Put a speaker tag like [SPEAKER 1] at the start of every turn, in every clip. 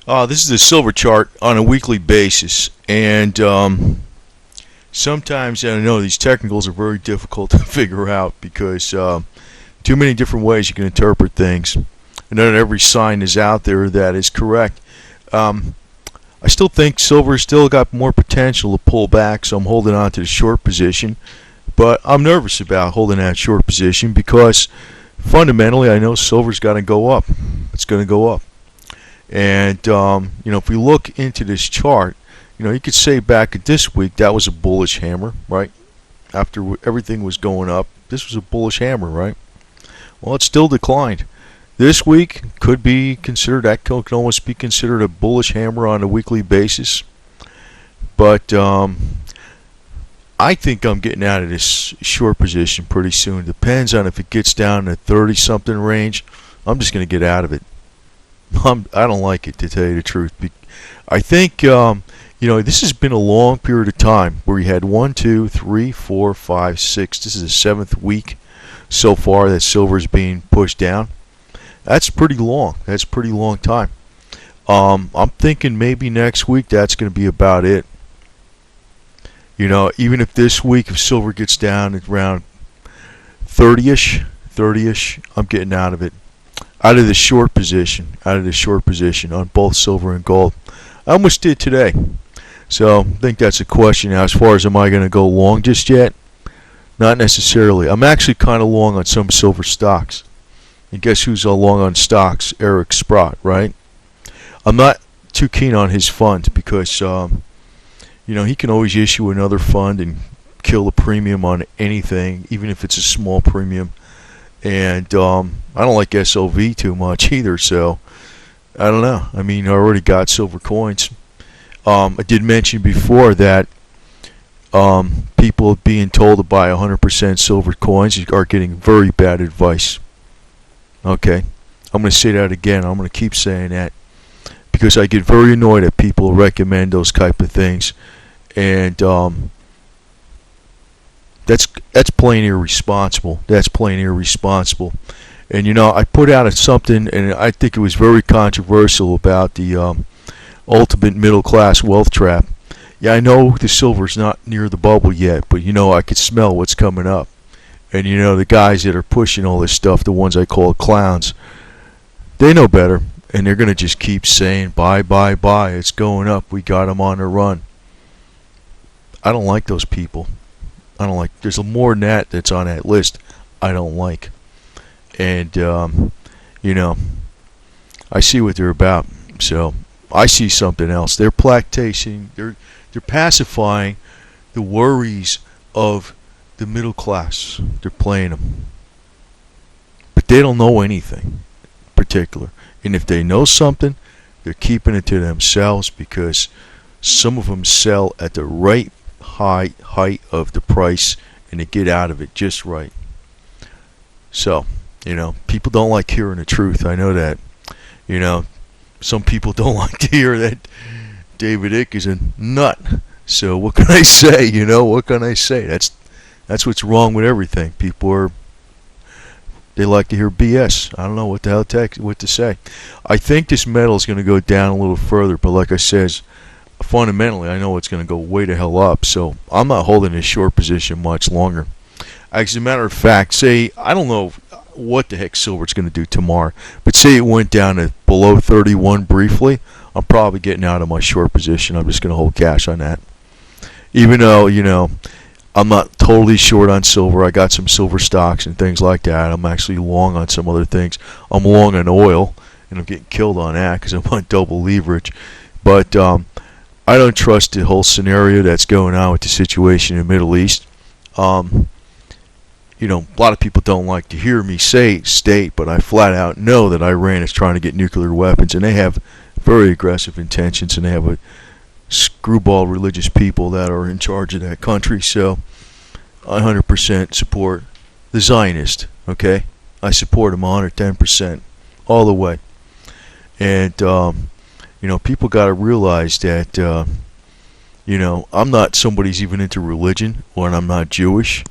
[SPEAKER 1] This is the silver chart on a weekly basis, and sometimes I know these technicals are very difficult to figure out because too many different ways you can interpret things, and not every sign is out there that is correct. I still think silver's still got more potential to pull back, so I'm holding on to the short position, but I'm nervous about holding that short position because fundamentally I know silver's got to go up. It's going to go up. And if we look into this chart, you could say back at this week that was a bullish hammer, right? After everything was going up, this was a bullish hammer, right? Well, it still declined. This week could be considered, that can almost be considered a bullish hammer on a weekly basis. But I think I'm getting out of this short position pretty soon. Depends on if it gets down to 30-something range. I'm just going to get out of it. I don't like it, to tell you the truth. I think this has been a long period of time where you had 1, 2, 3, 4, 5, 6. This is the 7th week so far that silver's being pushed down. That's pretty long. That's a pretty long time. I'm thinking maybe next week that's going to be about it. Even if this week if silver gets down at around 30ish, I'm getting out of it. Out of the short position on both silver and gold. I almost did today. So I think that's a question. Now, as far as am I going to go long just yet? Not necessarily. I'm actually kind of long on some silver stocks. And guess who's long on stocks? Eric Sprott, right? I'm not too keen on his fund because, he can always issue another fund and kill the premium on anything, even if it's a small premium. And I don't like SLV too much either, so I don't know. I mean, I already got silver coins. I did mention before that people being told to buy 100% silver coins are getting very bad advice. Okay, I'm going to say that again. I'm going to keep saying that because I get very annoyed that people recommend those type of things, and that's plain irresponsible. That's plain irresponsible. And I put out something, and I think it was very controversial about the ultimate middle class wealth trap. Yeah, I know the silver's not near the bubble yet, but I could smell what's coming up. And the guys that are pushing all this stuff, the ones I call clowns, they know better, and they're gonna just keep saying buy, buy, buy. It's going up. We got them on the run. I don't like those people. I don't like. There's more than that that's on that list I don't like, and I see what they're about. So I see something else. They're placcating. They're pacifying the worries of the middle class. They're playing them, but they don't know anything particular. And if they know something, they're keeping it to themselves because some of them sell at the right height of the price and to get out of it just right. So, people don't like hearing the truth. I know that. Some people don't like to hear that David Icke is a nut. So what can I say? What can I say? That's what's wrong with everything. They like to hear BS. I don't know what the hell what to say. I think this metal is going to go down a little further, but like I said, fundamentally, I know it's going to go way the hell up, so I'm not holding this short position much longer. As a matter of fact, I don't know what the heck silver's going to do tomorrow, but say it went down to below 31 briefly, I'm probably getting out of my short position. I'm just going to hold cash on that. Even though, I'm not totally short on silver. I got some silver stocks and things like that. I'm actually long on some other things. I'm long on oil, and I'm getting killed on that because I'm on double leverage. But I don't trust the whole scenario that's going on with the situation in the Middle East. A lot of people don't like to hear me state, but I flat out know that Iran is trying to get nuclear weapons, and they have very aggressive intentions, and they have a screwball religious people that are in charge of that country. So I 100% support the Zionist. Okay, I support them 110% all the way. And people got to realize that I'm not somebody's even into religion, or I'm not Jewish,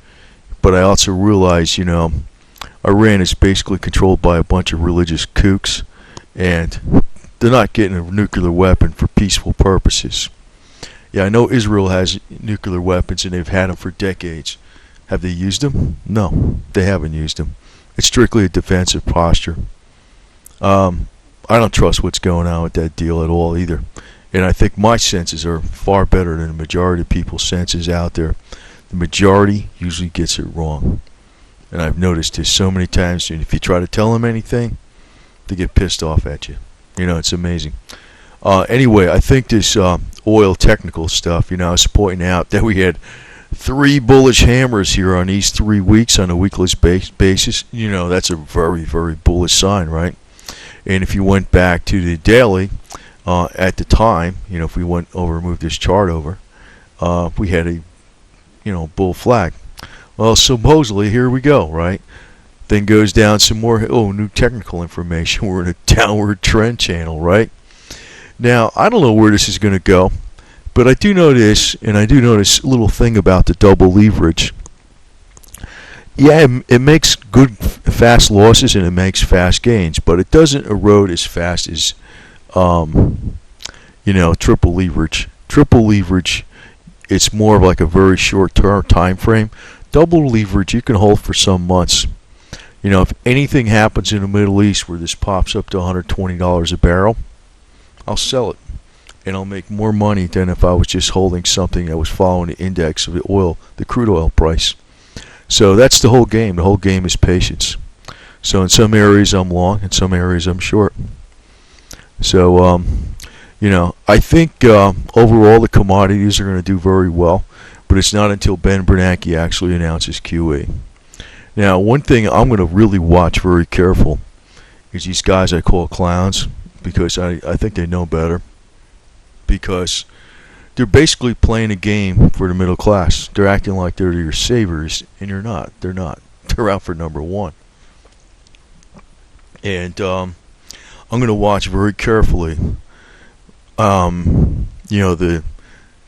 [SPEAKER 1] but I also realize Iran is basically controlled by a bunch of religious kooks, and they're not getting a nuclear weapon for peaceful purposes. Yeah, I know Israel has nuclear weapons and they've had them for decades. Have they used them? No, they haven't used them. It's strictly a defensive posture. I don't trust what's going on with that deal at all either. And I think my senses are far better than the majority of people's senses out there. The majority usually gets it wrong. And I've noticed this so many times. And if you try to tell them anything, they get pissed off at you. You know, it's amazing. Anyway, I think this oil technical stuff, you know, I was pointing out that we had 3 bullish hammers here on these 3 weeks on a weekly basis. You know, that's a very, very bullish sign, right? And if you went back to the daily, at the time, you know, if we went over, move this chart over, we had a, you know, bull flag. Well, supposedly, here we go, right? Then goes down some more, new technical information. We're in a downward trend channel, right? Now, I don't know where this is going to go, but I do know this, and I do know this little thing about the double leverage. Yeah, it makes good, fast losses, and it makes fast gains, but it doesn't erode as fast as, you know, triple leverage. Triple leverage, it's more of like a very short-term time frame. Double leverage, you can hold for some months. You know, if anything happens in the Middle East where this pops up to $120 a barrel, I'll sell it. And I'll make more money than if I was just holding something that was following the index of the oil, the crude oil price. So that's the whole game. The whole game is patience. So in some areas I'm long, in some areas I'm short. So, you know, I think overall the commodities are going to do very well, but it's not until Ben Bernanke actually announces QE. Now, one thing I'm going to really watch very careful is these guys I call clowns, because I think they know better. Because they're basically playing a game for the middle class. They're acting like they're your saviors, and you're not. They're not. They're out for number one. And I'm going to watch very carefully, you know, the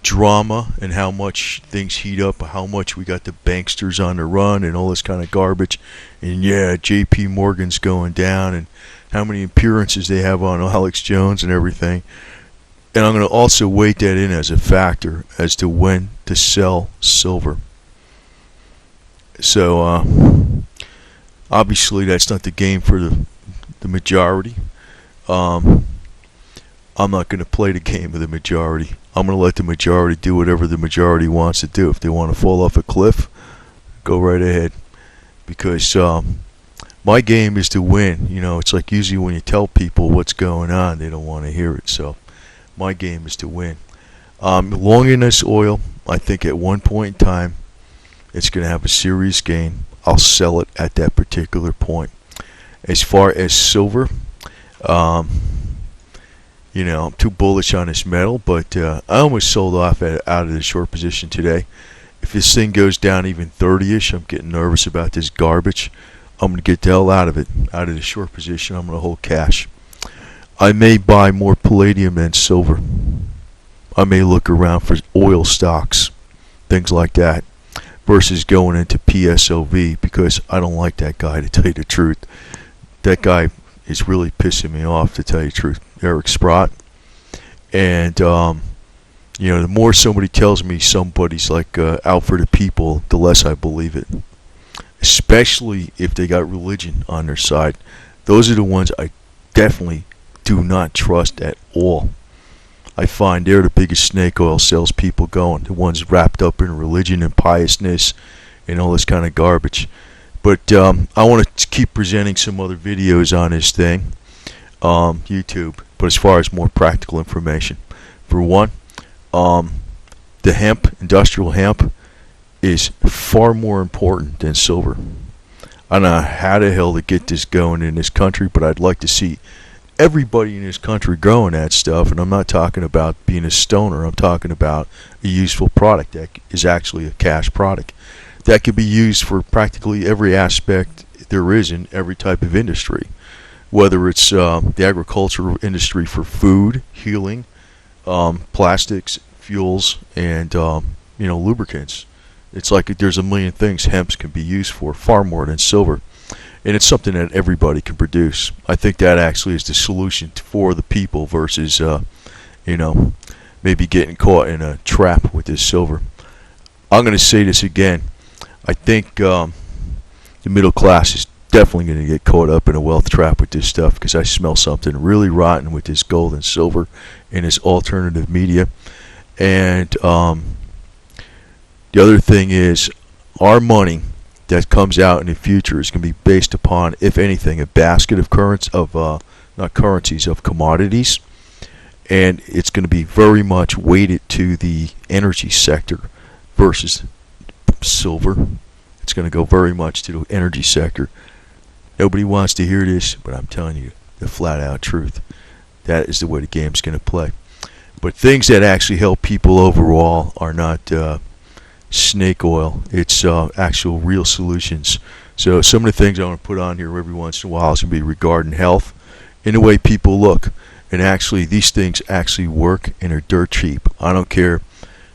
[SPEAKER 1] drama and how much things heat up, how much we got the banksters on the run and all this kind of garbage. And yeah, JP Morgan's going down, and how many appearances they have on Alex Jones and everything. And I'm going to also weight that in as a factor as to when to sell silver. So obviously that's not the game for the majority. I'm not going to play the game of the majority. I'm going to let the majority do whatever the majority wants to do. If they want to fall off a cliff, go right ahead. Because my game is to win. You know, it's like usually when you tell people what's going on, they don't want to hear it. So my game is to win. Long in this oil, I think at one point in time, it's going to have a serious gain. I'll sell it at that particular point. As far as silver, you know, I'm too bullish on this metal, but I almost sold off out of the short position today. If this thing goes down even 30-ish, I'm getting nervous about this garbage. I'm going to get the hell out of it, out of the short position. I'm going to hold cash. I may buy more palladium than silver. I may look around for oil stocks, things like that, versus going into PSOV, because I don't like that guy, to tell you the truth. That guy is really pissing me off, to tell you the truth, Eric Sprott. And, you know, the more somebody tells me somebody's like out for the people, the less I believe it. Especially if they got religion on their side. Those are the ones I definitely do not trust at all. I find they're the biggest snake oil salespeople going. The ones wrapped up in religion and piousness and all this kind of garbage. But I want to keep presenting some other videos on this thing, YouTube. But as far as more practical information, for one, the hemp, industrial hemp, is far more important than silver. I don't know how the hell to get this going in this country, but I'd like to see everybody in this country growing that stuff. And I'm not talking about being a stoner. I'm talking about a useful product that is actually a cash product that could be used for practically every aspect there is in every type of industry, whether it's the agricultural industry for food, healing, plastics, fuels, and you know, lubricants. It's like there's a million things hemp can be used for, far more than silver. and it's something that everybody can produce. I think that actually is the solution for the people versus, you know, maybe getting caught in a trap with this silver. I'm going to say this again. I think the middle class is definitely going to get caught up in a wealth trap with this stuff, because I smell something really rotten with this gold and silver and this alternative media. And the other thing is, our money that comes out in the future is going to be based upon, if anything, a basket of not currencies, of commodities, and it's going to be very much weighted to the energy sector versus silver. It's going to go very much to the energy sector. Nobody wants to hear this, but I'm telling you the flat out truth. That is the way the game's going to play. But things that actually help people overall are not snake oil. It's actual real solutions. So some of the things I want to put on here every once in a while is going to be regarding health and the way people look. And actually, these things actually work and are dirt cheap. I don't care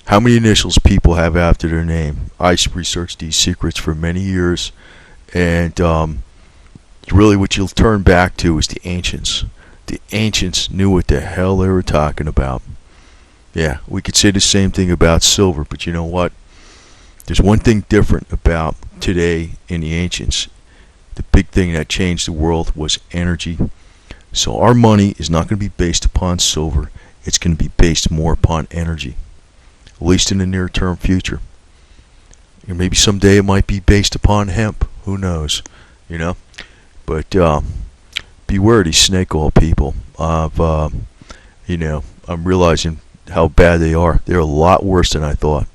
[SPEAKER 1] how many initials people have after their name. I researched these secrets for many years, and really what you'll turn back to is the ancients. The ancients knew what the hell they were talking about. Yeah, we could say the same thing about silver, but you know what? There's one thing different about today and the ancients. The big thing that changed the world was energy. So our money is not going to be based upon silver. It's going to be based more upon energy, at least in the near-term future. And maybe someday it might be based upon hemp. Who knows? You know? But beware these snake oil people. You know, I'm realizing how bad they are. They're a lot worse than I thought.